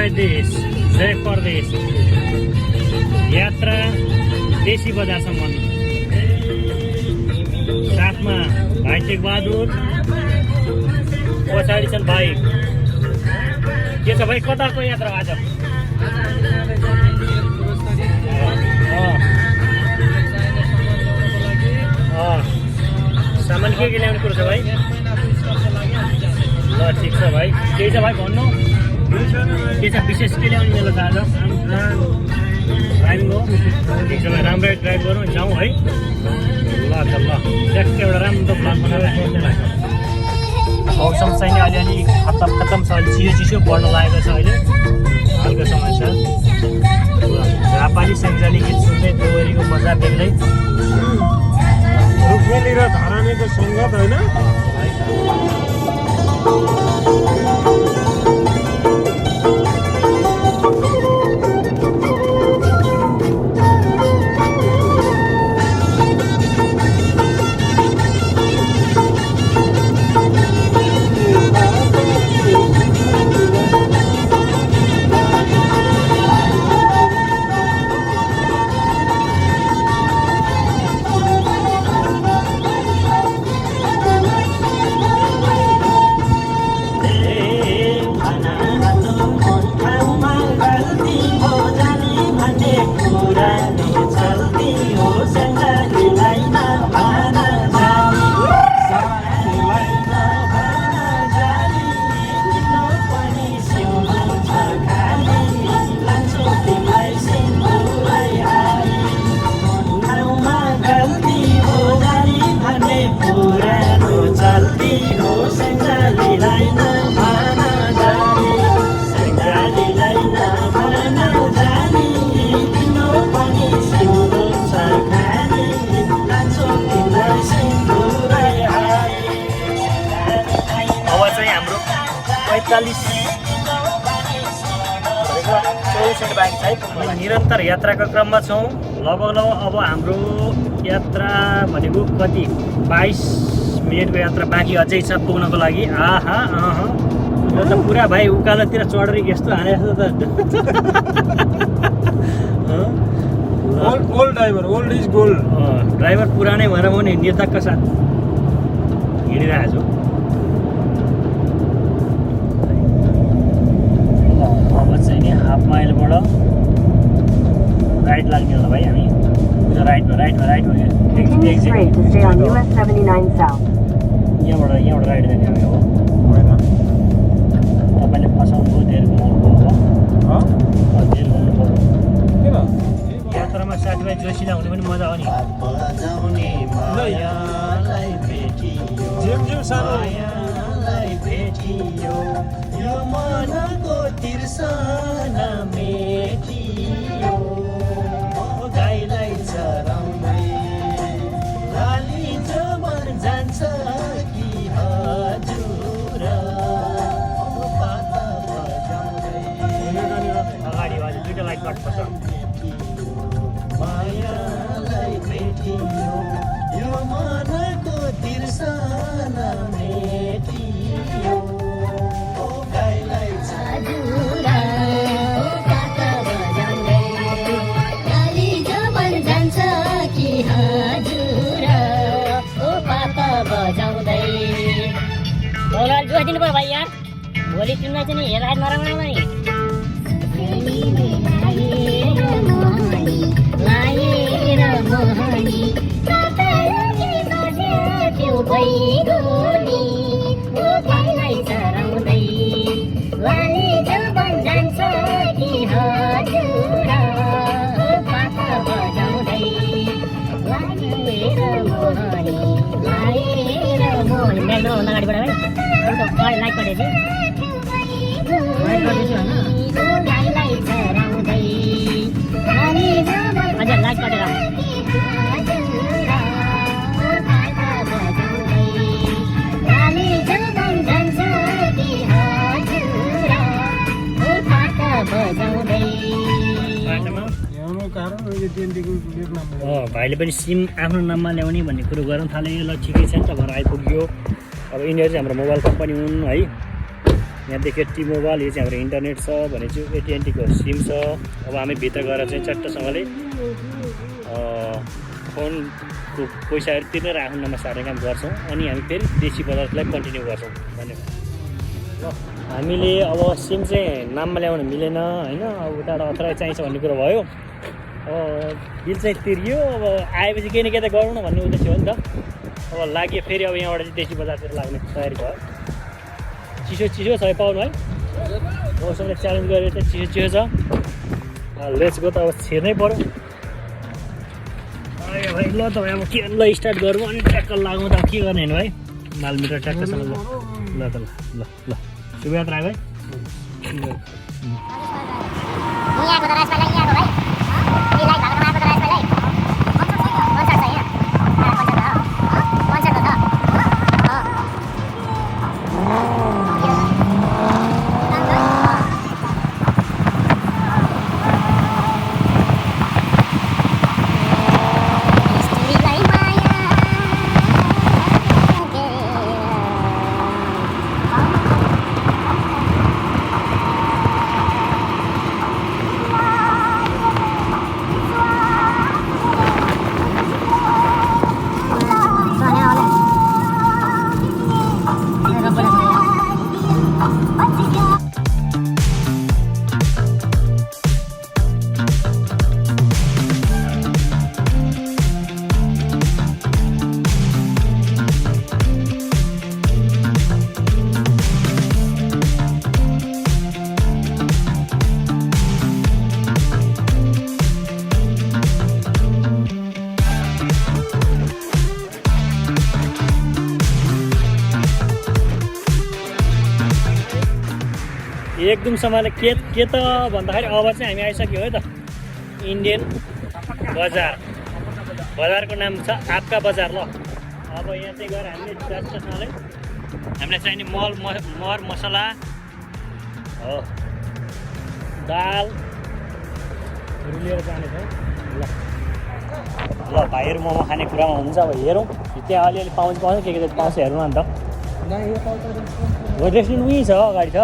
जय देश जय परदेश यात्रा देशी बजारसम्म साथमा भाइ टेकबहादुर पछाडि छन् भाइ के छ भाइ कताको यात्रा आज सामान के ल्याउनु कुरो छ भाइ ल ठिक छ भाइ केही छ भाइ भन्नु के छ विशेष के ल्याउने मेरो छ आज ड्राइभिङ हो ठिक छ भाइ राम्रै ड्राइभ गरौँ जाउँ है ल त ल ट्याक्कै एउटा राम्रो प्लान बनाएर मौसम चाहिँ नि अलिअलि खतम छ अलि चिसो बढ्न लागेको छ अहिले हल्का समय छ झापाली सङ्जाली गीत सुन्दै दोहोरीको मजा बेग्लै रुक्मेली र धरानीको सङ्गत होइन निरन्तर यात्राको क्रममा छौँ लगभग अब हाम्रो यात्रा भनेको कति 22 मिनटको यात्रा बाँकी अझै छ पुग्नको लागि आहा यो त पुरा भाइ उकालोतिर चढेर यस्तो हाने जस्तो त old driver old is gold driver पुरानै भएर म नि नेताको साथ हिँडिरहेको छु अब चाहिँ नि हाफ माइलबाट राइट लाग्ने होला भाइ हामी राइटमा यहाँबाट राइट जाने हामी हो तपाईँले फसाउनु धेरै घुमाउनु पर्यो धेरै घुम्नु पर्यो यात्रामा साथीभाइ जोसिला हुने पनि मजा हो नि गाईलाई चराउँदै लाली जमन जान्छ कि हजुर अगाडि बाजु दुईटा लाइट काट्नुपर्छ मायालाई भेटियो यो मनको तिर्सना मेटियो गाईलाई जोडिदिनु पर्यो भाइ यार भोलि तिमीलाई चाहिँ नि हेराइ नराम्रो नि अगाडिबाट भाइ लाइक पठाएपछि हजुर लाइक पठाएर भाइले पनि सिम आफ्नो नाममा ल्याउने भन्ने कुरो गर्न थाले ल ठिकै छ नि त भएर आइपुग्यो अब यिनीहरू चाहिँ हाम्रो मोबाइल कम्पनी हुन् है यहाँ देखियो टी मोबाइल, यो चाहिँ हाम्रो इन्टरनेट छ भने चाहिँ AT&T को सिम छ। अब हामी भित्र गएर चाहिँ चट्टसँगले फोनको पैसाहरू तिर्ने र आफ्नो नाममा सार्ने काम गर्छौँ अनि हामी फेरि देशी बजारलाई कन्टिन्यू गर्छौँ। धन्यवाद। ल हामीले अब सिम चाहिँ नाममा ल्याउन मिलेन होइन, अब उता अथराइज चाहिन्छ भन्ने कुरो भयो। बिल चाहिँ तिरियो, अब आएपछि केही न केही त गरौँ न भन्ने उद्देश्य हो नि त। अब लाग्यो फेरि अब यहाँबाट चाहिँ देशी बजारतिर लाग्ने तयारी भयो। चिसो छ पाउनु है, मौसमले च्यालेन्ज गरेर चाहिँ चिसो छ। लेट्स गो त अब छिर्नै पऱ्यो। भाइ ल त भाइ अब के ल स्टार्ट गरौँ अनि ट्र्याक्टर लागौँ त के गर्ने होइन भाइ, मालमिटर ट्र्याक्टरसँग ल ल त ल ल ल शुभयात्रा भाइ। यहाँको त राजपाल यहाँको भाइ यलाई भएको आएको त राजपाल पञ्चायत छ यहाँ पञ्चायत हो एकदमसम्मले के त भन्दाखेरि अब चाहिँ हामी आइसक्यो है त इन्डियन बजार। बजारको नाम छ आपका बजार। ल अब यहाँ चाहिँ गएर हामीले चट्टसँगले हामीलाई चाहिने मर मसला हो दालहरू लिएर जानेछौँ। ल ल भाइहरू मोमो खाने कुरामा हुन्छ, अब हेरौँ त्यहाँ अलिअलि पाउँछ के पाउँछ हेरौँ न त। हो रेस्टुरेन्ट उहीँ छ, अगाडि छ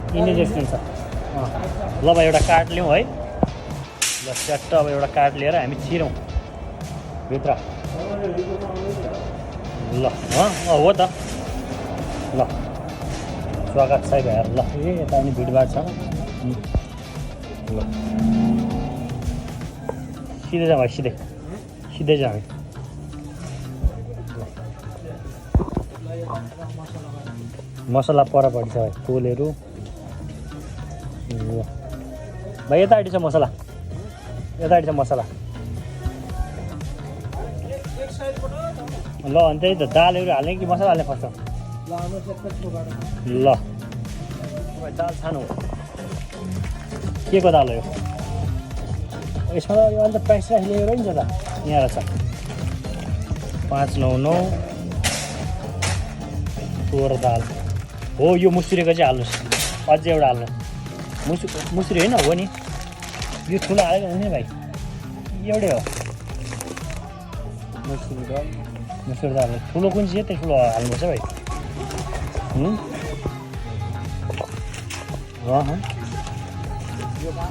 इन्डियन रेस्टुरेन्ट छ। ल भाइ एउटा कार्ड लिउँ है। ल च्याट्ट अब एउटा कार्ड लिएर हामी छिरौँ भित्र। ल हो त ल स्वागत छ भाइ। ल यता पनि भिडभाड छ। ल सिधै जाउँ भाइ, सिधै जाउँ हामी। मसला परपट्टि छ भाइ, तोलहरू भाइ यतापट्टि छ मसला, यतापट्टि छ मसला। ल अनि त्यही त दालहरू हाल्ने कि मसला हाल्ने पर्छ? ल दाल छानु के को दाल हो यो? यसमा त यो अन्त प्राइस राइस लिएर नि छ त, यहाँ रहेछ 599 तोर दाल हो। यो मुसुरीको चाहिँ हाल्नुहोस्, अझै एउटा हाल्नु। मुसुरी होइन हो नि, यो ठुलो हालेको हुने भाइ, एउटै हो मुसुरी दाल। ठुलो कुन चाहिँ त्यही ठुलो हाल्नुपर्छ भाइ।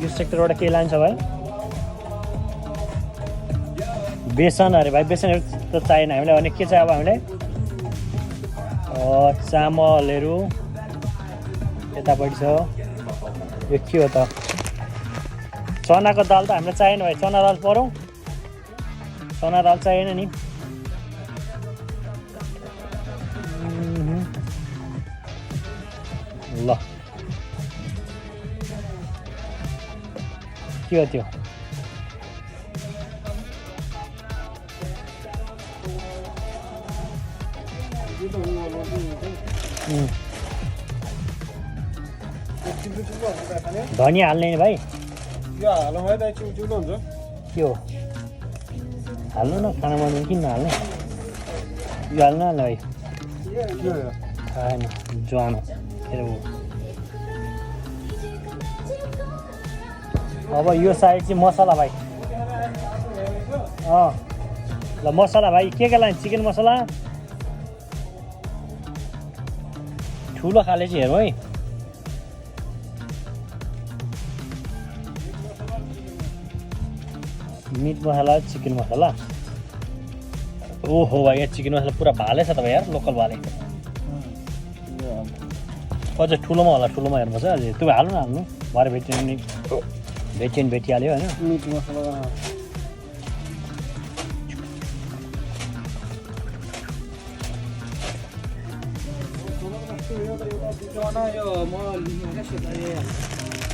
यो सेक्टरबाट केही लान्छ भाइ? बेसन अरे भाइ, बेसनहरू त चाहिएन हामीलाई। अनि के चाहिँ अब हामीलाई चामलहरू यतापट्टि छ। यो के हो त? चनाको दाल त हामीलाई चाहिएन भाइ, चना दाल परौँ, चना दाल चाहिएन नि। ल के हो त्यो? धनियाँ हाल्ने नि भाइ? यो हालौँ है दाइ, चिउचिउलो हुन्छ। के हो हाल्नु न, खाना बनाउनु किन नहाल्ने? यो हाल्नु न भाइ। खाएन ज्वानो के अरे। अब यो साइड चाहिँ मसला भाइ। ल मसला भाइ के लाने? चिकन मसला ठुलो खाले चाहिँ हेरौँ है। मिट मसला चिकन मसला ओहो भाइ यहाँ चिकन मसला पुरा भालै छ तपाईँ यार लोकल भाले अझ ठुलोमा होला ठुलोमा हेर्नुपर्छ अझै त्यो हाल्नु न हाल्नु भरे भेटिहाल्यो होइन मिट मसला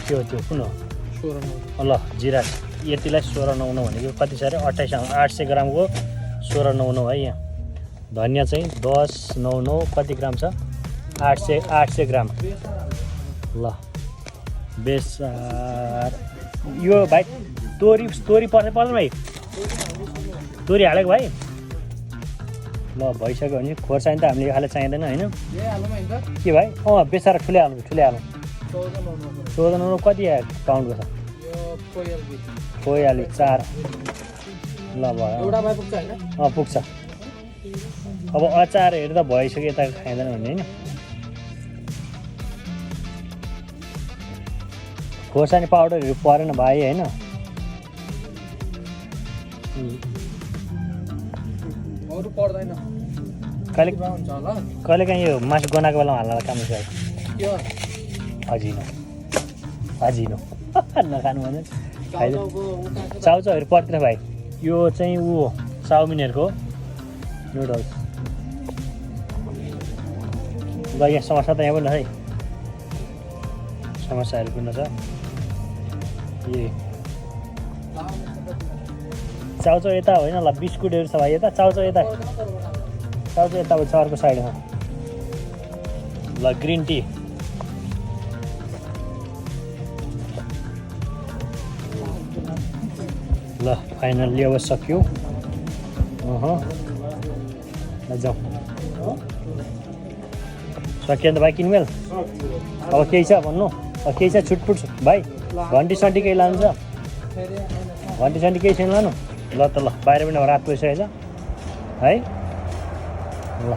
त्यो कुन हो ल जिरा यतिलाई 16.99 भनेको कति छ अरे 800 ग्रामको 16.99 है यहाँ धनियाँ चाहिँ 10.99 कति ग्राम छ 800 ग्राम ल बेसार यो भाइ तोरी पर्दैन भाइ तोरी हालेको भाइ ल भइसक्यो भने खोर्सानी त हामीले यो खाले चाहिँदैन होइन के भाइ बेसार ठुलै हाल्नु 14.99 कति पाउन्डको छ खोइ आलु 4 ल भयो पुग्छ अब अचारहरू त भइसक्यो यता खाइँदैन भने होइन खोर्सानी पाउडरहरू परेन भाइ होइन कहिले काहीँ यो मासु गनाएको बेलामा हाल्न काम हुन्छ हजिनो नखानु भने चाउचाउहरू पर्दैन भाइ यो चाहिँ ऊ चाउमिनहरूको नुडल्स ल यहाँ समस्या त यहाँ पनि है समस्याहरू पनि छ ए चाउचाउ यता होइन ल बिस्कुटहरू छ भाइ यता चाउचाउ यता छ अर्को साइडमा ल ग्रिन टी ल फाइनल्ली अब सक्यो जाउँ सकियो नि त भाइ किनमेल अब केही छ भन्नु केही छ छुटपुट भाइ घन्टी सन्टी केही लानु छ घन्टी सन्टी केही छैन लानु ल त ल बाहिर पनि अब रात भइसकेछ है ल